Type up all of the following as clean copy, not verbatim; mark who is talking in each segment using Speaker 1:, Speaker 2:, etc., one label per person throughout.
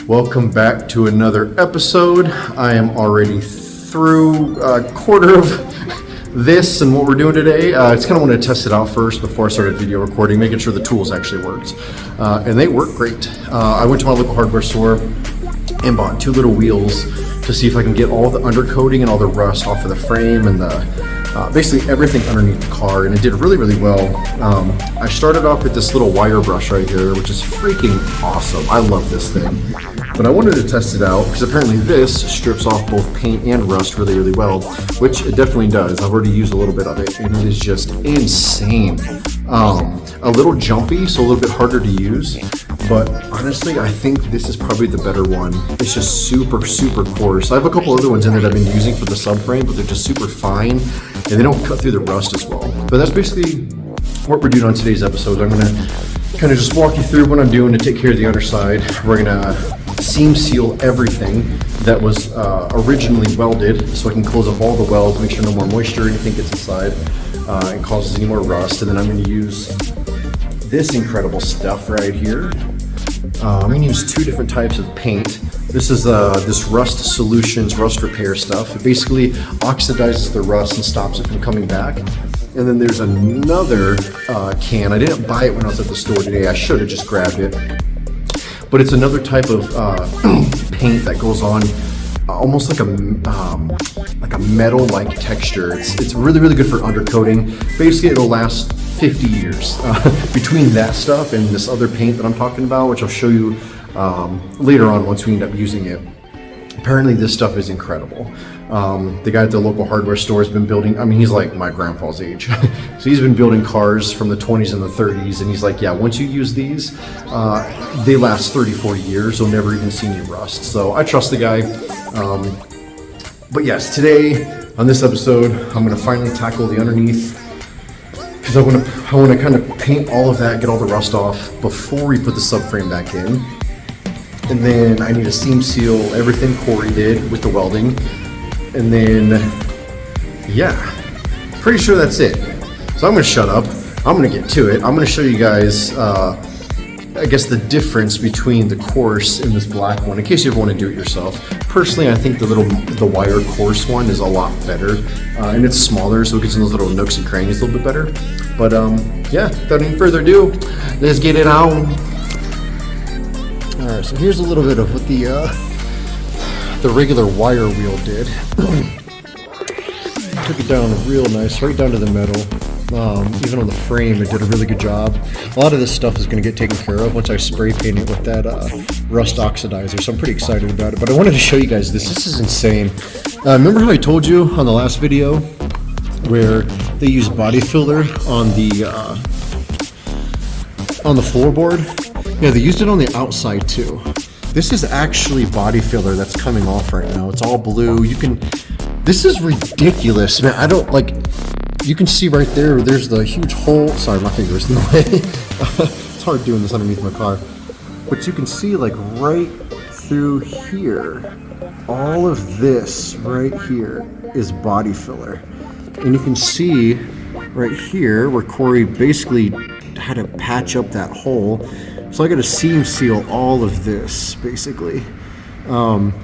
Speaker 1: Welcome back to another episode. I am already through a quarter of this and what we're doing today. I just kind of wanted to test it out first before I started video recording, making sure the tools actually worked. And they work great. I went to my local hardware store and bought two little wheels to see if I can get all the undercoating and all the rust off of the frame and the basically everything underneath the car, and it did really well. I started off with this little wire brush right here, which is freaking awesome. I love this thing, but I wanted to test it out because apparently this strips off both paint and rust really well, which it definitely does. I've already used a little bit of it and it is just insane. A little jumpy, so a little bit harder to use, but honestly I think this is probably the better one. It's just super coarse. I have a couple other ones in there that I've been using for the subframe, but they're just super fine and they don't cut through the rust as well. But that's basically what we're doing on today's episode. I'm gonna kind of just walk you through what I'm doing to take care of the underside. We're gonna seam seal everything that was originally welded, so I can close up all the welds, make sure no more moisture or anything gets inside and causes any more rust. And then I'm going to use this incredible stuff right here. I'm going to use two different types of paint. This is this Rust Solutions rust repair stuff. It basically oxidizes the rust and stops it from coming back. And then there's another can. I didn't buy it when I was at the store today. I should have just grabbed it. But it's another type of paint that goes on almost like a metal-like texture. It's really good for undercoating. Basically, it'll last 50 years. Between that stuff and this other paint that I'm talking about, which I'll show you later on once we end up using it. Apparently this stuff is incredible. The guy at the local hardware store has been building, I mean, he's like my grandpa's age. So he's been building cars from the 20s and the 30s, and he's like, yeah, once you use these, they last 34 years. You'll never even see any rust. So I trust the guy. But yes, today on this episode, I'm gonna finally tackle the underneath, because I want to kind of paint all of that, get all the rust off before we put the subframe back in. And then I need to seam seal everything Corey did with the welding. And then, yeah, pretty sure that's it. So I'm gonna shut up. I'm gonna get to it. I'm gonna show you guys, I guess, the difference between the coarse and this black one, in case you ever want to do it yourself. Personally, I think the wire coarse one is a lot better, and it's smaller, so it gets in those little nooks and crannies a little bit better. But yeah, without any further ado, let's get it on. Alright, so here's a little bit of what the regular wire wheel did. Took it down real nice, right down to the metal. Even on the frame, it did a really good job. A lot of this stuff is going to get taken care of once I spray paint it with that rust oxidizer, so I'm pretty excited about it. But I wanted to show you guys this. This is insane. Remember how I told you on the last video where they used body filler on the floorboard? Yeah, they used it on the outside too. This is actually body filler that's coming off right now. It's all blue. This is ridiculous, man. I don't like, you can see right there, there's the huge hole. Sorry, my finger's in the way. It's hard doing this underneath my car. But you can see like right through here, all of this right here is body filler. And you can see right here where Corey basically had to patch up that hole. So I got to seam seal all of this, basically. But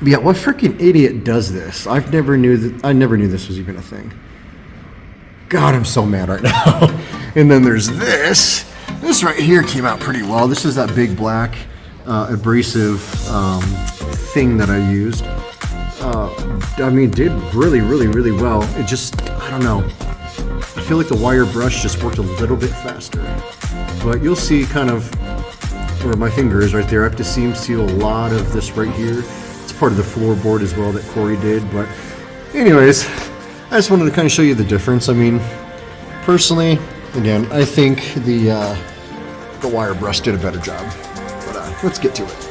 Speaker 1: yeah, what freaking idiot does this? I never knew this was even a thing. God, I'm so mad right now. And then there's this. This right here came out pretty well. This is that big black abrasive thing that I used. I mean, it did really well. It just, I don't know. I feel like the wire brush just worked a little bit faster. But you'll see kind of where my finger is right there. I have to seam seal a lot of this right here. It's part of the floorboard as well that Corey did. But anyways, I just wanted to kind of show you the difference. I mean, personally, again, I think the wire brush did a better job. But let's get to it.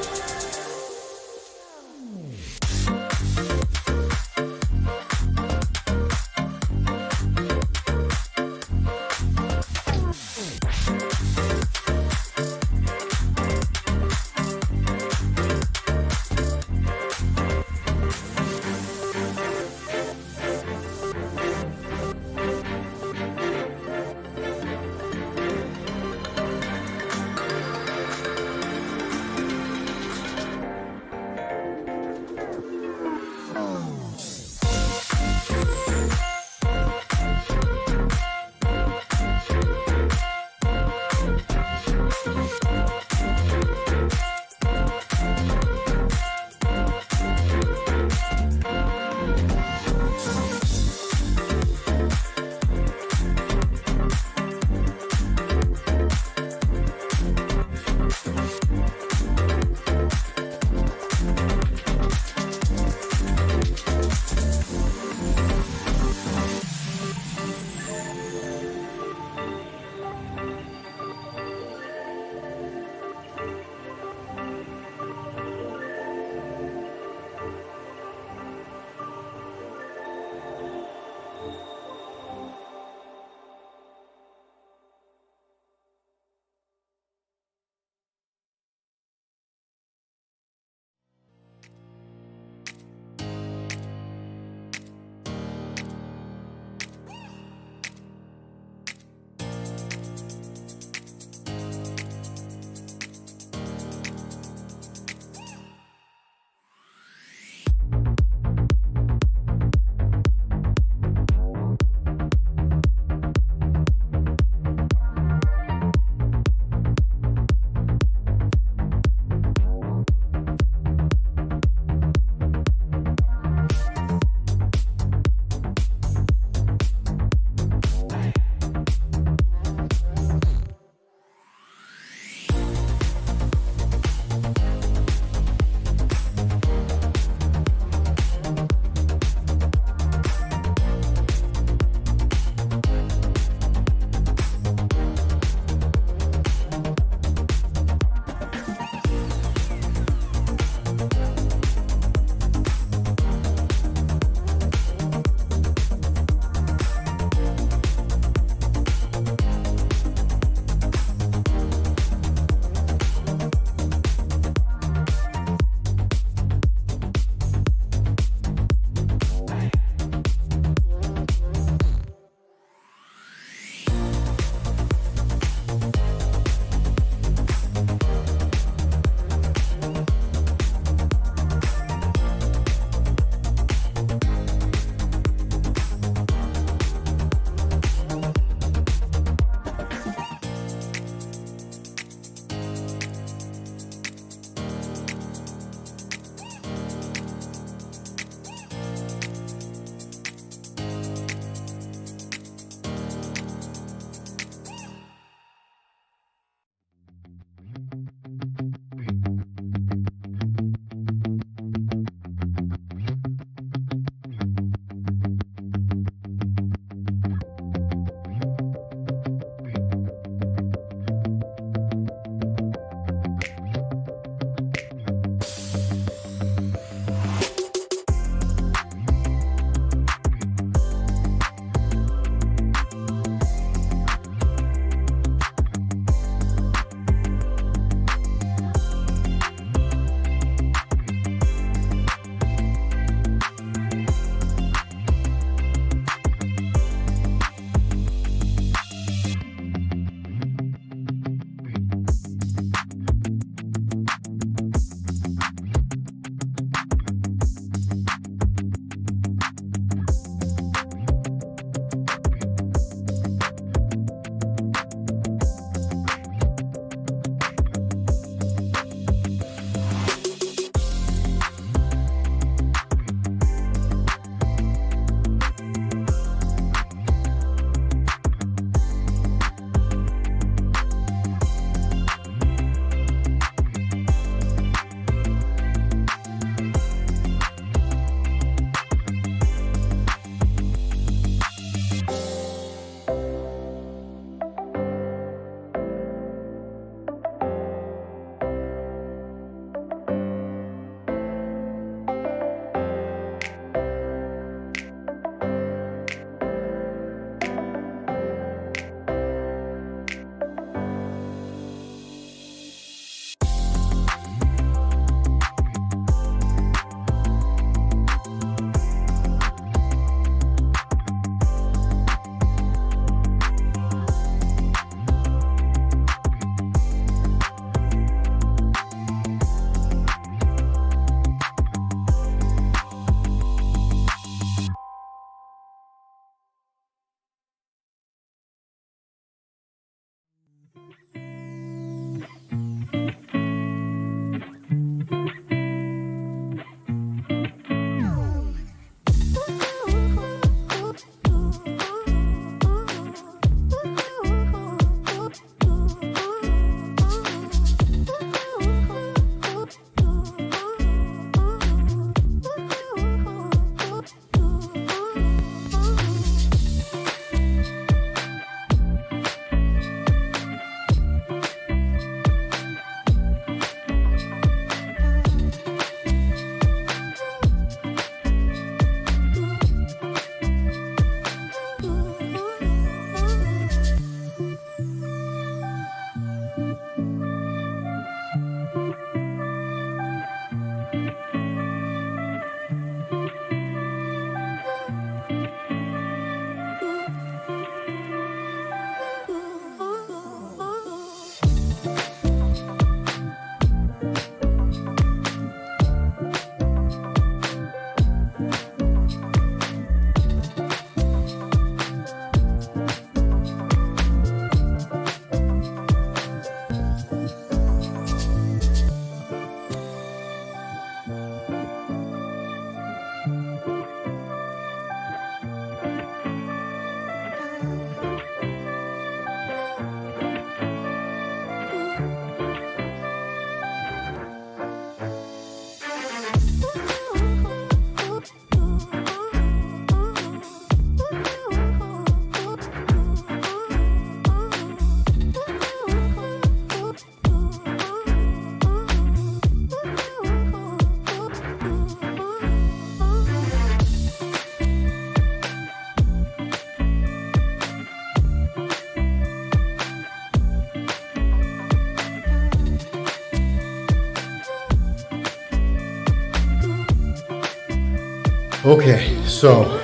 Speaker 1: Okay, so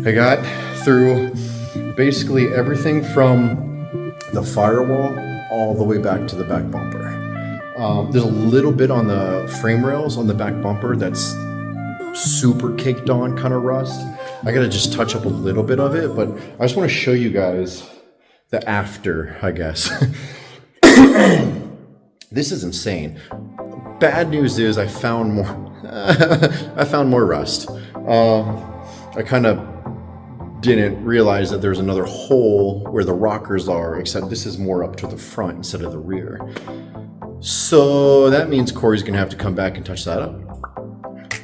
Speaker 1: I got through basically everything from the firewall all the way back to the back bumper. There's a little bit on the frame rails on the back bumper that's super caked on kind of rust. I gotta just touch up a little bit of it, but I just want to show you guys the after, I guess. This is insane. Bad news is I found more. I found more rust. I kind of didn't realize that there's another hole where the rockers are, except this is more up to the front instead of the rear. So that means Corey's gonna have to come back and touch that up.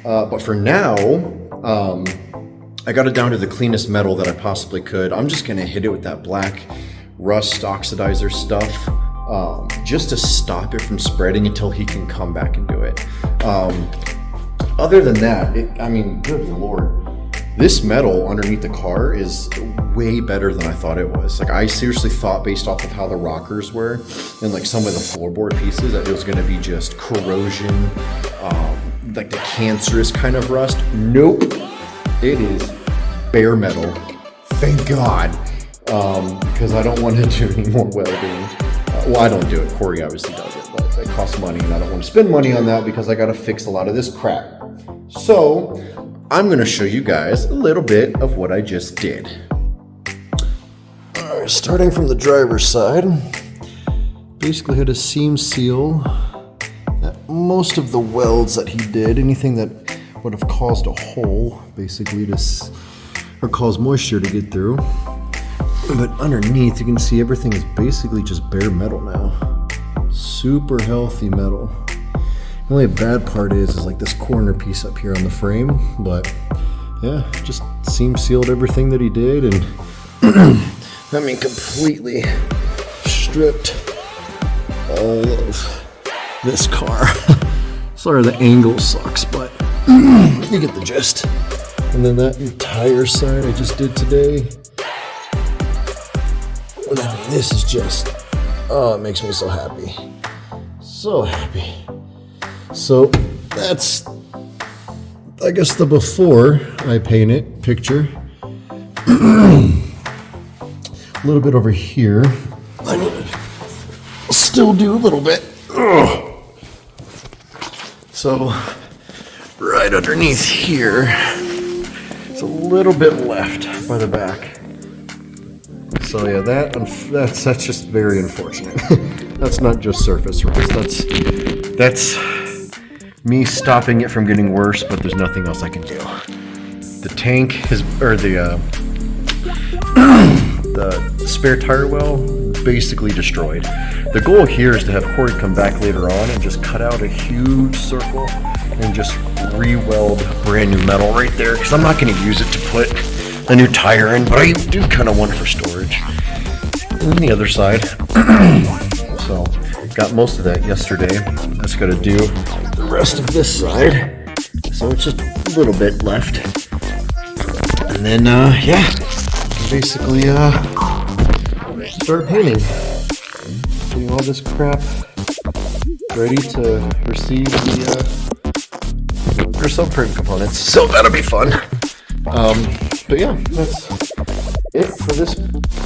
Speaker 1: But for now, I got it down to the cleanest metal that I possibly could. I'm just gonna hit it with that black rust oxidizer stuff, just to stop it from spreading until he can come back and do it. Other than that, I mean, good Lord, this metal underneath the car is way better than I thought it was. Like, I seriously thought, based off of how the rockers were and like some of the floorboard pieces, that it was gonna be just corrosion, like the cancerous kind of rust. Nope, it is bare metal. Thank God, because I don't want to do any more welding. Well, I don't do it. Corey obviously does it, but it costs money, and I don't want to spend money on that because I got to fix a lot of this crap. So I'm going to show you guys a little bit of what I just did. All right, starting from the driver's side, basically had a seam seal at most of the welds that he did. Anything that would have caused a hole, basically, or caused moisture to get through. But underneath, you can see everything is basically just bare metal now. Super healthy metal. The only bad part is like this corner piece up here on the frame. But yeah, just seam sealed everything that he did, and I mean completely stripped all of this car. Sorry, the angle sucks, but you get the gist. And then that entire side I just did today. I mean, this is just, oh, it makes me so happy. So happy. So that's, I guess, the before I paint it picture. A little bit over here. I need to still do a little bit. Ugh. So right underneath here, it's a little bit left by the back. So yeah, that's just very unfortunate. That's not just surface rust. That's me stopping it from getting worse, but there's nothing else I can do. The tank is, or the spare tire well, basically destroyed. The goal here is to have Corey come back later on and just cut out a huge circle and just re-weld brand new metal right there, because I'm not going to use it to put a new tire in, but I do kind of want it for storage. And then the other side. So got most of that yesterday. That's got to do the rest of this side. So it's just a little bit left. And then yeah, basically start painting. Getting all this crap ready to receive the subframe components. So that'll be fun. But yeah, that's it for this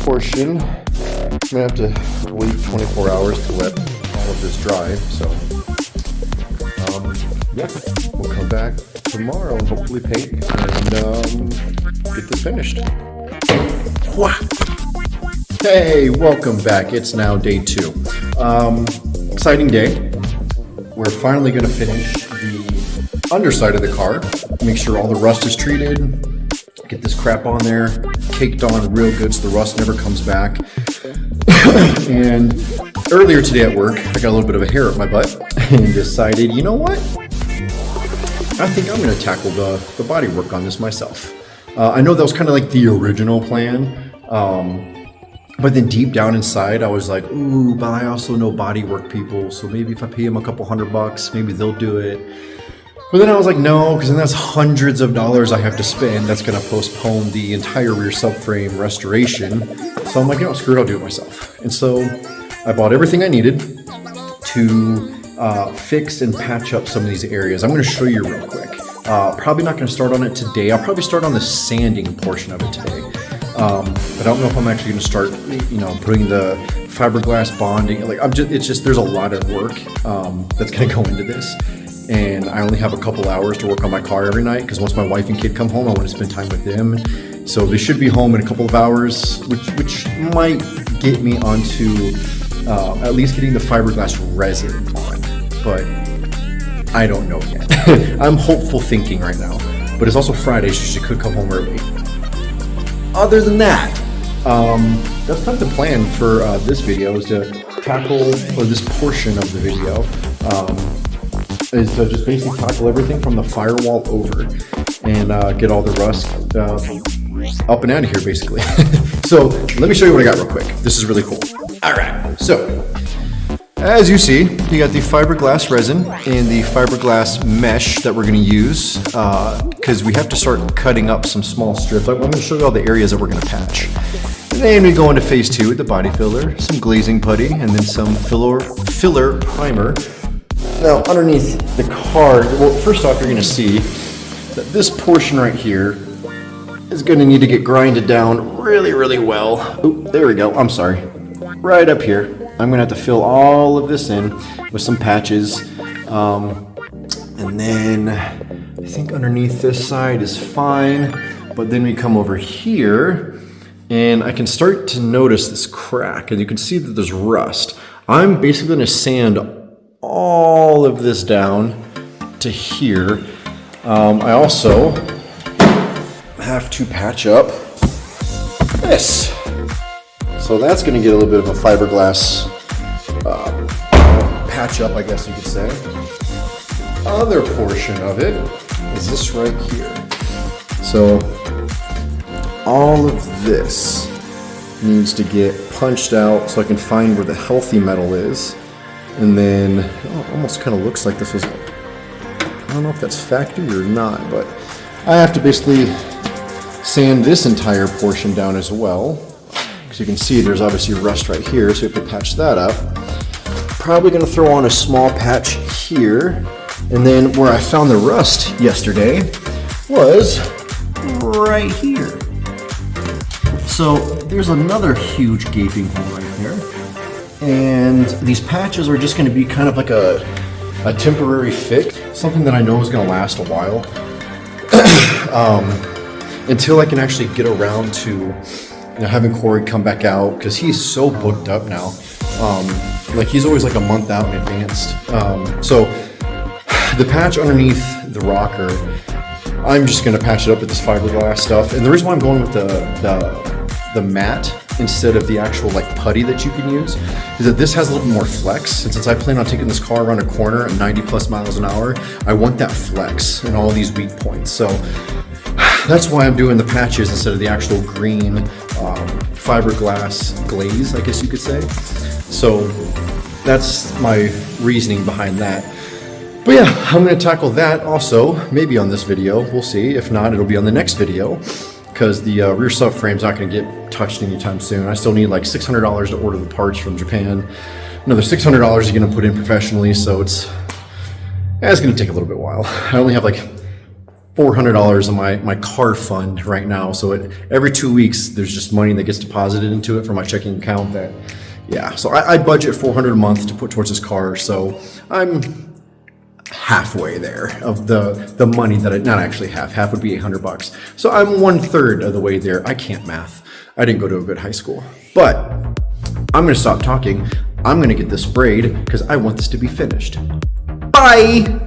Speaker 1: portion. I'm gonna have to wait 24 hours to let all of this dry. So yeah, we'll come back tomorrow and hopefully paint and get this finished. Wow. Hey, welcome back. It's now day 2. Exciting day. We're finally gonna finish the underside of the car. Make sure all the rust is treated. Get this crap on there, caked on real good so the rust never comes back. And earlier today at work, I got a little bit of a hair up my butt and decided, you know what? I think I'm going to tackle the body work on this myself. I know that was kind of like the original plan, but then deep down inside, I was like, ooh, but I also know body work people, so maybe if I pay them a couple $100, maybe they'll do it. But then I was like, no, because then that's hundreds of dollars I have to spend. That's going to postpone the entire rear subframe restoration. So I'm like, no, screw it, I'll do it myself. And so I bought everything I needed to fix and patch up some of these areas. I'm going to show you real quick. Probably not going to start on it today. I'll probably start on the sanding portion of it today. But I don't know if I'm actually going to start, putting the fiberglass bonding. Like it's just there's a lot of work that's going to go into this, and I only have a couple hours to work on my car every night because once my wife and kid come home, I want to spend time with them. So they should be home in a couple of hours, which might get me onto at least getting the fiberglass resin on, but I don't know yet. I'm hopeful thinking right now, but it's also Friday, so she could come home early. Other than that, that's kind of the plan for this video, is to tackle, or this portion of the video, is to just basically tackle everything from the firewall over and get all the rust up and out of here, basically. So let me show you what I got real quick. This is really cool. All right, so as you see, you got the fiberglass resin and the fiberglass mesh that we're going to use because we have to start cutting up some small strips. I'm going to show you all the areas that we're going to patch. And then we go into phase 2 with the body filler, some glazing putty, and then some filler primer. Now, underneath the car, well, first off, you're going to see that this portion right here is going to need to get grinded down really, really well. Oop, there we go. I'm sorry. Right up here. I'm going to have to fill all of this in with some patches. And then I think underneath this side is fine. But then we come over here and I can start to notice this crack. And you can see that there's rust. I'm basically going to sand all of this down to here. I also have to patch up this. So that's going to get a little bit of a fiberglass patch up, I guess you could say. Other portion of it is this right here. So all of this needs to get punched out so I can find where the healthy metal is. And then it almost kind of looks like this was, I don't know if that's factory or not, but I have to basically sand this entire portion down as well. You can see there's obviously rust right here, so we have to patch that up. Probably going to throw on a small patch here, and then where I found the rust yesterday was right here. So there's another huge gaping hole right there, and these patches are just going to be kind of like a temporary fix, something that I know is going to last a while, until I can actually get around to having Corey come back out, because he's so booked up now. Like he's always like a month out in advance. So the patch underneath the rocker, I'm just gonna patch it up with this fiberglass stuff. And the reason why I'm going with the matte instead of the actual like putty that you can use is that this has a little bit more flex. And since I plan on taking this car around a corner at 90 plus miles an hour, I want that flex and all these weak points. So that's why I'm doing the patches instead of the actual green fiberglass glaze, I guess you could say. So that's my reasoning behind that. But yeah, I'm going to tackle that also, maybe on this video. We'll see. If not, it'll be on the next video, because the rear subframe's not going to get touched anytime soon. I still need like $600 to order the parts from Japan. Another $600 is going to put in professionally, so it's going to take a little bit while. I only have like $400 in my car fund right now, so every 2 weeks there's just money that gets deposited into it from my checking account. That, yeah, so I budget $400 a month to put towards this car, so I'm halfway there of the money that not actually half would be $800. So I'm 1/3 of the way there. I can't math. I didn't go to a good high school, but I'm gonna stop talking. I'm gonna get this sprayed because I want this to be finished. Bye.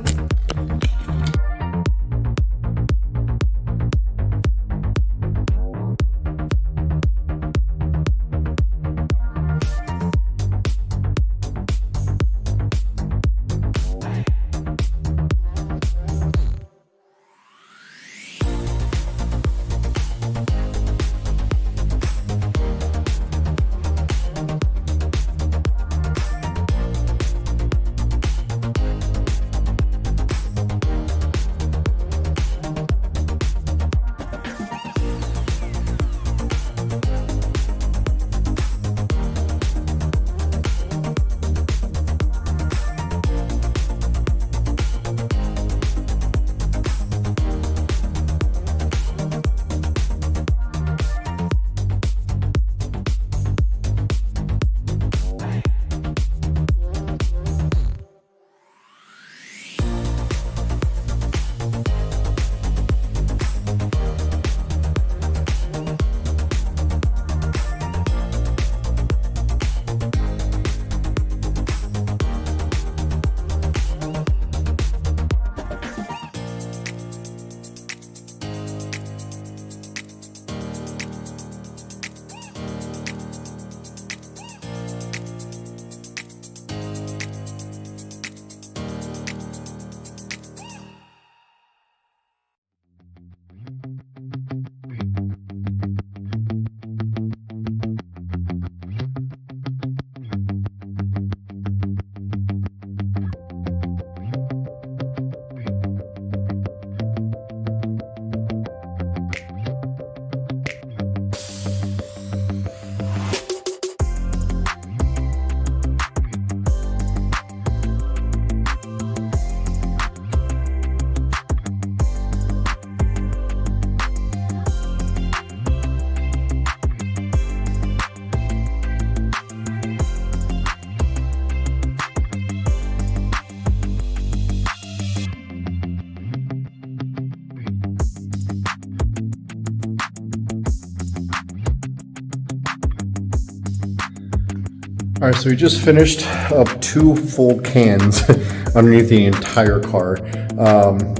Speaker 1: All right, so we just finished up 2 full cans underneath the entire car.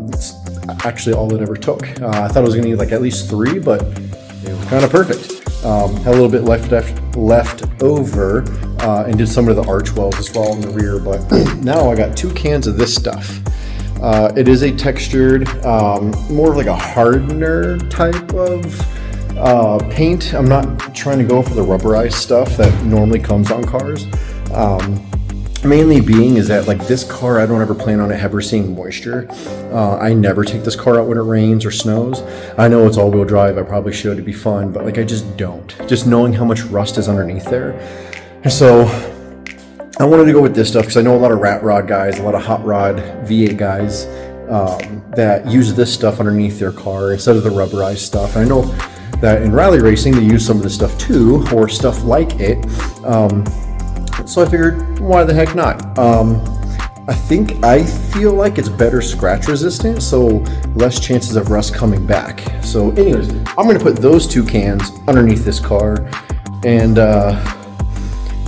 Speaker 1: It's actually all it ever took. I thought I was gonna need like at least 3, but it was kind of perfect. Had a little bit left over and did some of the arch wells as well in the rear, but now I got 2 cans of this stuff. It is a textured, more of like a hardener type of paint. I'm not trying to go for the rubberized stuff that normally comes on cars. Mainly being is that like this car, I don't ever plan on it ever seeing moisture. I never take this car out when it rains or snows. I know it's all-wheel drive, I probably should, it'd be fun, but like I just don't. Just knowing how much rust is underneath there. And so I wanted to go with this stuff because I know a lot of rat rod guys, a lot of hot rod V8 guys that use this stuff underneath their car instead of the rubberized stuff. And I know that in rally racing they use some of this stuff too, or stuff like it. So I figured, why the heck not? I feel like it's better scratch resistant, so less chances of rust coming back. So anyways, I'm gonna put those 2 cans underneath this car and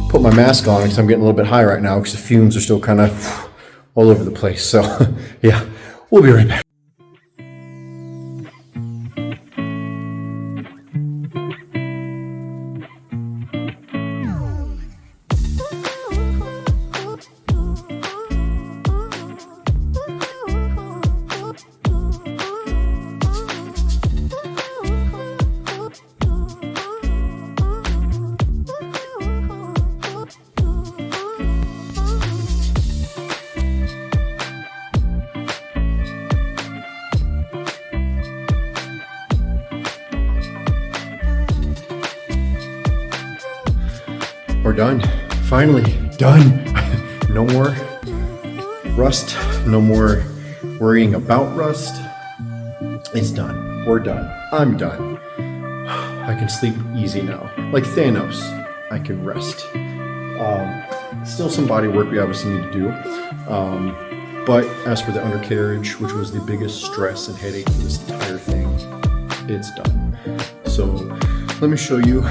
Speaker 1: put my mask on because I'm getting a little bit high right now because the fumes are still kind of all over the place. So yeah, we'll be right back. We're done. Finally, done. No more rust, no more worrying about rust. It's done. We're done. I'm done. I can sleep easy now. Like Thanos, I can rest. Still some body work we obviously need to do. But as for the undercarriage, which was the biggest stress and headache for this entire thing, it's done. So let me show you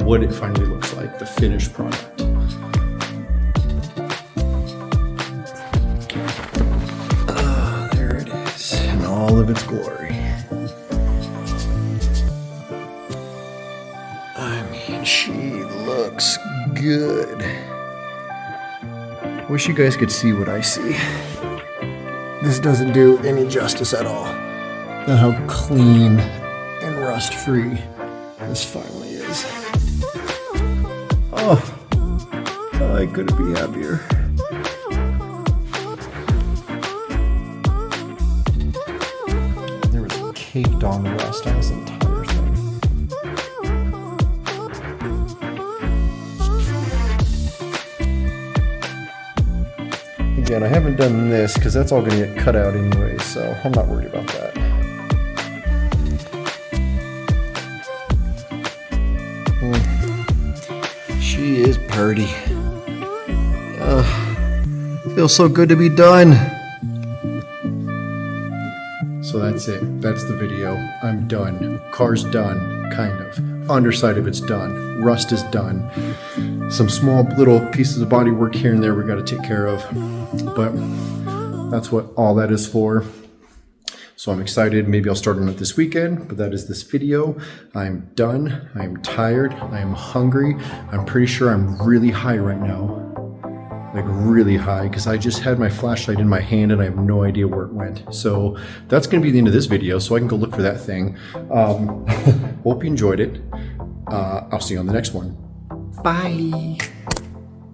Speaker 1: what it finally looks like, the finished product. There it is, in all of its glory. I mean, she looks good. Wish you guys could see what I see. This doesn't do any justice at all. Look how clean and rust-free this finally is. Oh, I couldn't be happier. There was caked on rust on this entire thing. Again, I haven't done this because that's all going to get cut out anyway, so I'm not worried about that. She is pretty. Feels so good to be done. So that's it. That's the video. I'm done. Car's done, kind of. Underside of it's done. Rust is done. Some small little pieces of body work here and there we got to take care of. But that's what all that is for. So I'm excited. Maybe I'll start on it this weekend, but that is this video. I'm done. I'm tired. I am hungry. I'm pretty sure I'm really high right now. Like really high, because I just had my flashlight in my hand and I have no idea where it went. So that's going to be the end of this video, so I can go look for that thing. Hope you enjoyed it. I'll see you on the next one. Bye.